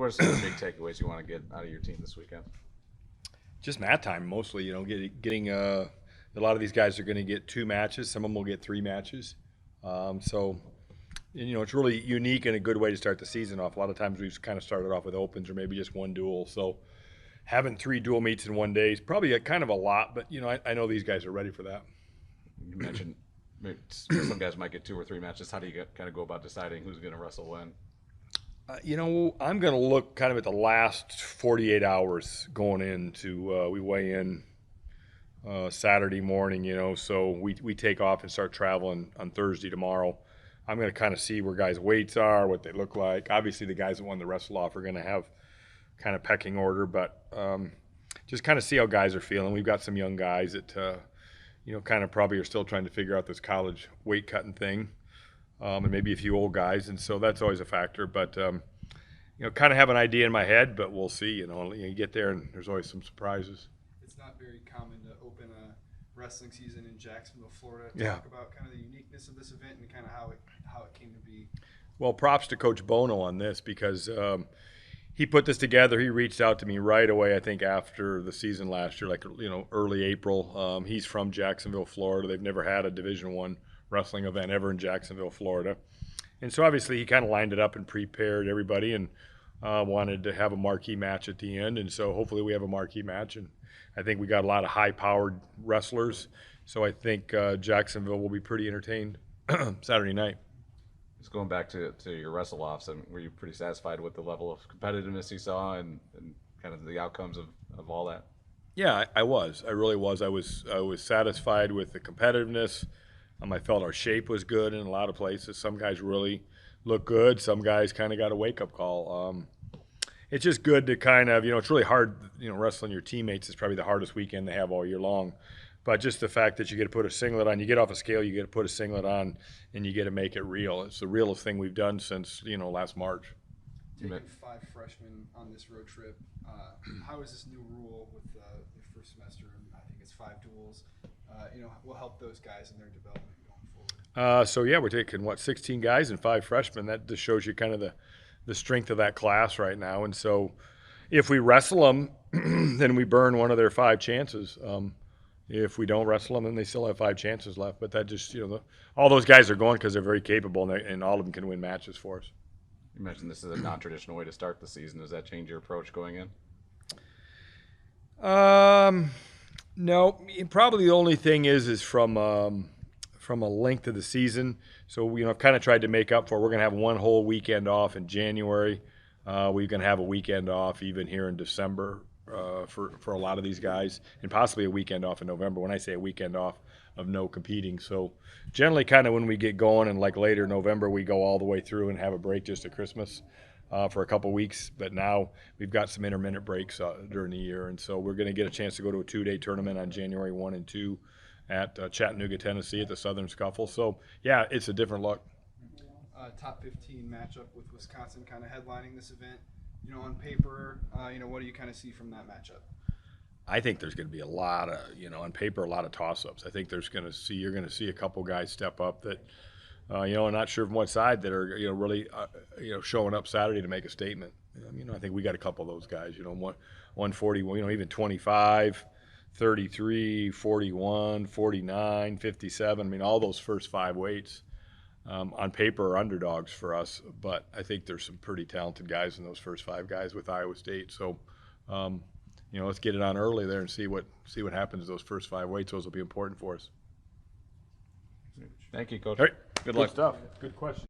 What are some of the big takeaways you want to get out of your team this weekend? Just mat time mostly. Getting a lot of these guys are going to get 2 matches. Some of them will get 3 matches. So it's really unique and a good way to start the season off. A lot of times we've kind of started off with opens or maybe just 1 duel. So having 3 dual meets in 1 day is probably kind of a lot, but I know these guys are ready for that. You mentioned maybe some guys might get 2 or 3 matches. How do you kind of go about deciding who's going to wrestle when? I'm going to look kind of at the last 48 hours going into we weigh in Saturday morning, so we take off and start traveling on Thursday tomorrow. I'm going to kind of see where guys' weights are, what they look like. Obviously, the guys that won the wrestle off are going to have kind of pecking order, but just kind of see how guys are feeling. We've got some young guys that, kind of probably are still trying to figure out this college weight cutting thing, and maybe a few old guys, and so that's always a factor. But kind of have an idea in my head, but we'll see. You get there and there's always some surprises. It's not very common to open a wrestling season in Jacksonville, Florida. Talk about kind of the uniqueness of this event and kind of how it came to be. Well, props to Coach Bono on this because he put this together. He reached out to me right away, I think, after the season last year, early April. He's from Jacksonville, Florida. They've never had a Division I wrestling event ever in Jacksonville, Florida. And so obviously he kind of lined it up and prepared everybody and wanted to have a marquee match at the end. And so hopefully we have a marquee match. And I think we got a lot of high-powered wrestlers. So I think Jacksonville will be pretty entertained Saturday night. Just going back to your wrestle-offs, were you pretty satisfied with the level of competitiveness you saw and kind of the outcomes of all that? Yeah, I was. I really was. I was satisfied with the competitiveness. I felt our shape was good in a lot of places. Some guys really look good. Some guys kind of got a wake-up call. It's just good to kind of, it's really hard, wrestling your teammates is probably the hardest weekend they have all year long. But just the fact that you get to put a singlet on, you get off a scale, you get to put a singlet on, and you get to make it real. It's the realest thing we've done since, last March. Taking 5 freshmen on this road trip, how is this new rule with the first semester, and I think it's 5 duels, will help those guys in their development going forward? We're taking, 16 guys and 5 freshmen. That just shows you kind of the strength of that class right now. And so if we wrestle them, then we burn one of their 5 chances. If we don't wrestle them, then they still have 5 chances left. But that just, all those guys are going because they're very capable, and all of them can win matches for us. You mentioned this is a non-traditional way to start the season. Does that change your approach going in? No. Probably the only thing is from a length of the season. So, I've kind of tried to make up for it. We're going to have 1 whole weekend off in January. We're going to have a weekend off even here in December. For a lot of these guys, and possibly a weekend off in November. When I say a weekend off of no competing, so generally kind of when we get going and later November we go all the way through and have a break just at Christmas for a couple weeks. But now we've got some intermittent breaks during the year, and so we're going to get a chance to go to a 2-day tournament on January 1 and 2 at Chattanooga, Tennessee at the Southern Scuffle. So yeah, it's a different look. Top 15 matchup with Wisconsin kind of headlining this event. On paper, what do you kind of see from that matchup? I think there's going to be a lot of, on paper, a lot of toss-ups. I think you're going to see a couple guys step up that, I'm not sure from what side that are, really, showing up Saturday to make a statement. I think we got a couple of those guys, 140, even 25, 33, 41, 49, 57. All those first 5 weights. On paper are underdogs for us, but I think there's some pretty talented guys in those first 5 guys with Iowa State. So, let's get it on early there and see what happens those first 5 weights. Those will be important for us. Thank you, Coach. All right. Good luck. Stuff. Good question.